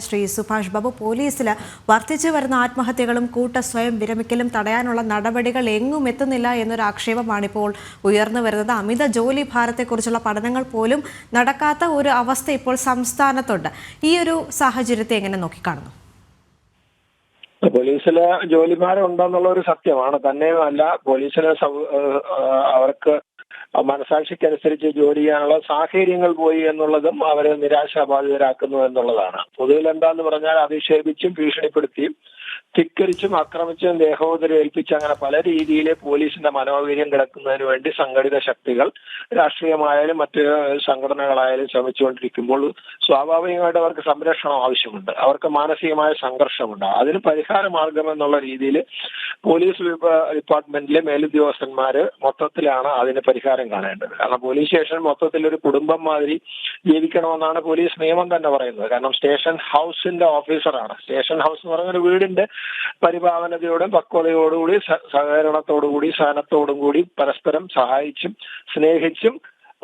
ശ്രീ സുഭാഷ് ബാബു. പോലീസിൽ വർദ്ധിച്ചു വരുന്ന ആത്മഹത്യകളും സ്വയം വിരമിക്കലും തടയാനുള്ള നടപടികൾ എങ്ങും എത്തുന്നില്ല എന്നൊരു ആക്ഷേപമാണ് ഇപ്പോൾ ഉയർന്നു വരുന്നത്. അമിത ജോലി ഭാരത്തെക്കുറിച്ചുള്ള പഠനങ്ങൾ പോലും നടക്കാത്ത ഒരു അവസ്ഥ ഇപ്പോൾ സംസ്ഥാനത്തുണ്ട്. ഈ ഒരു സാഹചര്യത്തെ എങ്ങനെ നോക്കിക്കാണുന്നു? പോലീസില് ജോലിഭാരം ഉണ്ടെന്നുള്ള ഒരു സത്യമാണ്. തന്നെയുമല്ല, പോലീസിന് അവർക്ക് മനസാക്ഷിക്കനുസരിച്ച് ജോലി ചെയ്യാനുള്ള സാഹചര്യങ്ങൾ പോയി എന്നുള്ളതും അവരെ നിരാശാബാധിതരാക്കുന്നു എന്നുള്ളതാണ്. പൊതുവിൽ എന്താന്ന് പറഞ്ഞാൽ അധിക്ഷേപിച്ചും ഭീഷണിപ്പെടുത്തിയും ധിക്കരിച്ചും ആക്രമിച്ചും ദേഹോദരം ഏൽപ്പിച്ച് അങ്ങനെ പല രീതിയിൽ പോലീസിന്റെ മനോവീര്യം കിടക്കുന്നതിന് വേണ്ടി സംഘടിത ശക്തികൾ രാഷ്ട്രീയമായാലും മറ്റ് സംഘടനകളായാലും ശ്രമിച്ചുകൊണ്ടിരിക്കുമ്പോൾ സ്വാഭാവികമായിട്ട് അവർക്ക് സംരക്ഷണം ആവശ്യമുണ്ട്, അവർക്ക് മാനസികമായ സംഘർഷമുണ്ട്. അതിന് പരിഹാര മാർഗം എന്നുള്ള രീതിയിൽ പോലീസ് ഡിപ്പാർട്ട്മെന്റിലെ മേലുദ്യോഗസ്ഥന്മാര് മൊത്തത്തിലാണ് അതിന് പരിഹാരം കാണേണ്ടത്. കാരണം പോലീസ് സ്റ്റേഷൻ മൊത്തത്തിൽ ഒരു കുടുംബം മാതിരി ജീവിക്കണമെന്നാണ് പോലീസ് നിയമം തന്നെ പറയുന്നത്. കാരണം സ്റ്റേഷൻ ഹൗസിന്റെ ഓഫീസറാണ്. സ്റ്റേഷൻ ഹൗസ് എന്ന് പറയുന്ന ഒരു വീടിന്റെ പരിപാവനതയോടും പക്വതയോടുകൂടി സഹകരണത്തോടുകൂടി സഹനത്തോടും കൂടി പരസ്പരം സഹായിച്ചും സ്നേഹിച്ചും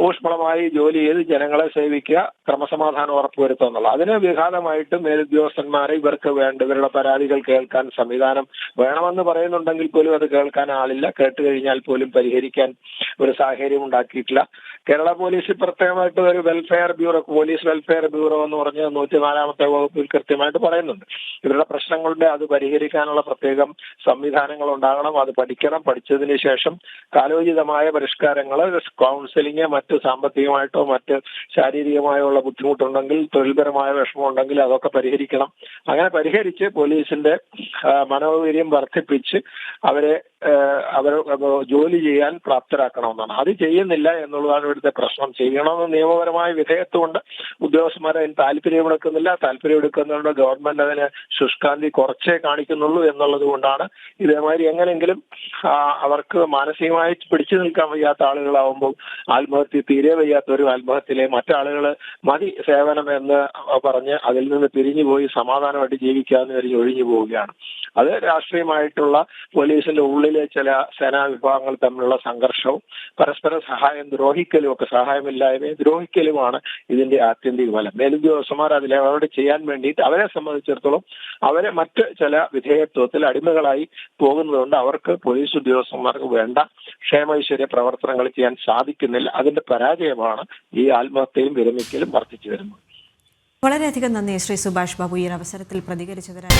ഊഷ്മളമായി ജോലി ചെയ്ത് ജനങ്ങളെ സേവിക്കുക, ക്രമസമാധാനം ഉറപ്പുവരുത്തുക എന്നുള്ള അതിന് വിഘാതമായിട്ട് മേലുദ്യോഗസ്ഥന്മാരെ ഇവരുടെ പരാതികൾ കേൾക്കാൻ സംവിധാനം വേണമെന്ന് പറയുന്നുണ്ടെങ്കിൽ പോലും അത് കേൾക്കാൻ ആളില്ല. കേട്ട് കഴിഞ്ഞാൽ പോലും പരിഹരിക്കാൻ ഒരു സാഹചര്യം ഉണ്ടാക്കിയിട്ടില്ല. കേരള പോലീസിൽ പ്രത്യേകമായിട്ട് ഒരു welfare bureau, police welfare bureau എന്ന് പറഞ്ഞ് 104-ാമത്തെ വകുപ്പിൽ കൃത്യമായിട്ട് പറയുന്നുണ്ട്. ഇവരുടെ പ്രശ്നങ്ങളുടെ അത് പരിഹരിക്കാനുള്ള പ്രത്യേകം സംവിധാനങ്ങൾ ഉണ്ടാകണം. അത് പഠിക്കണം. പഠിച്ചതിന് ശേഷം കാലോചിതമായ പരിഷ്കാരങ്ങൾ, കൗൺസിലിംഗ്, മറ്റ് സാമ്പത്തികമായിട്ടോ മറ്റ് ശാരീരികമായോ ഉള്ള ബുദ്ധിമുട്ടുണ്ടെങ്കിൽ, തൊഴിൽപരമായ വിഷമമുണ്ടെങ്കിൽ അതൊക്കെ പരിഹരിക്കണം. അങ്ങനെ പരിഹരിച്ച് പോലീസിന്റെ മനോവീര്യം വർദ്ധിപ്പിച്ച് അവരെ ജോലി ചെയ്യാൻ പ്രാപ്തരാക്കണമെന്നാണ്. അത് ചെയ്യുന്നില്ല എന്നുള്ളതാണ് ഇവിടുത്തെ പ്രശ്നം. ചെയ്യണമെന്ന് നിയമപരമായ വിധേയത്വമുണ്ട്. ഉദ്യോഗസ്ഥന്മാരെ അതിന് താല്പര്യമെടുക്കുന്നില്ല. താല്പര്യമെടുക്കുന്നതുകൊണ്ട് ഗവൺമെന്റ് അതിന് ശുഷ്കാന്തി കുറച്ചേ കാണിക്കുന്നുള്ളൂ എന്നുള്ളത് കൊണ്ടാണ് ഇതേമാതിരി എങ്ങനെങ്കിലും അവർക്ക് മാനസികമായി പിടിച്ചു നിൽക്കാൻ വയ്യാത്ത ആളുകളാവുമ്പോൾ ആത്മഹത്യ തീരെ വയ്യാത്തവരും ആത്മഹത്യയിലെ മറ്റാളുകൾ മതി സേവനം എന്ന് പറഞ്ഞ് അതിൽ നിന്ന് പിരിഞ്ഞുപോയി സമാധാനമായിട്ട് ജീവിക്കാമെന്ന് കരുതി ഒഴിഞ്ഞു പോവുകയാണ്. അത് രാഷ്ട്രീയമായിട്ടുള്ള പോലീസിന്റെ ഉള്ളിലെ ചില സേനാ വിഭാഗങ്ങൾ തമ്മിലുള്ള സംഘർഷവും പരസ്പര സഹായം ദ്രോഹിക്കലും ഒക്കെ, സഹായമില്ലായ്മയും ദ്രോഹിക്കലുമാണ് ഇതിന്റെ ആത്യന്തിക ഫലം. മേലുദ്യോഗസ്ഥന്മാർ അവരോട് ചെയ്യാൻ വേണ്ടിയിട്ട് അവരെ സംബന്ധിച്ചിടത്തോളം അവരെ മറ്റ് ചില വിധേയത്വത്തിൽ അടിമകളായി പോകുന്നതുകൊണ്ട് അവർക്ക് പോലീസ് ഉദ്യോഗസ്ഥന്മാർക്ക് വേണ്ട ക്ഷേമൈശ്വര്യ പ്രവർത്തനങ്ങൾ ചെയ്യാൻ സാധിക്കുന്നില്ല. അതിന്റെ പരാജയമാണ് ഈ ആത്മഹത്യയും വിരമിക്കലും വർദ്ധിച്ചു വരുന്നത്. വളരെയധികം നന്ദി ശ്രീ സുഭാഷ് ബാബു ഈ അവസരത്തിൽ പ്രതികരിച്ചതിനായി.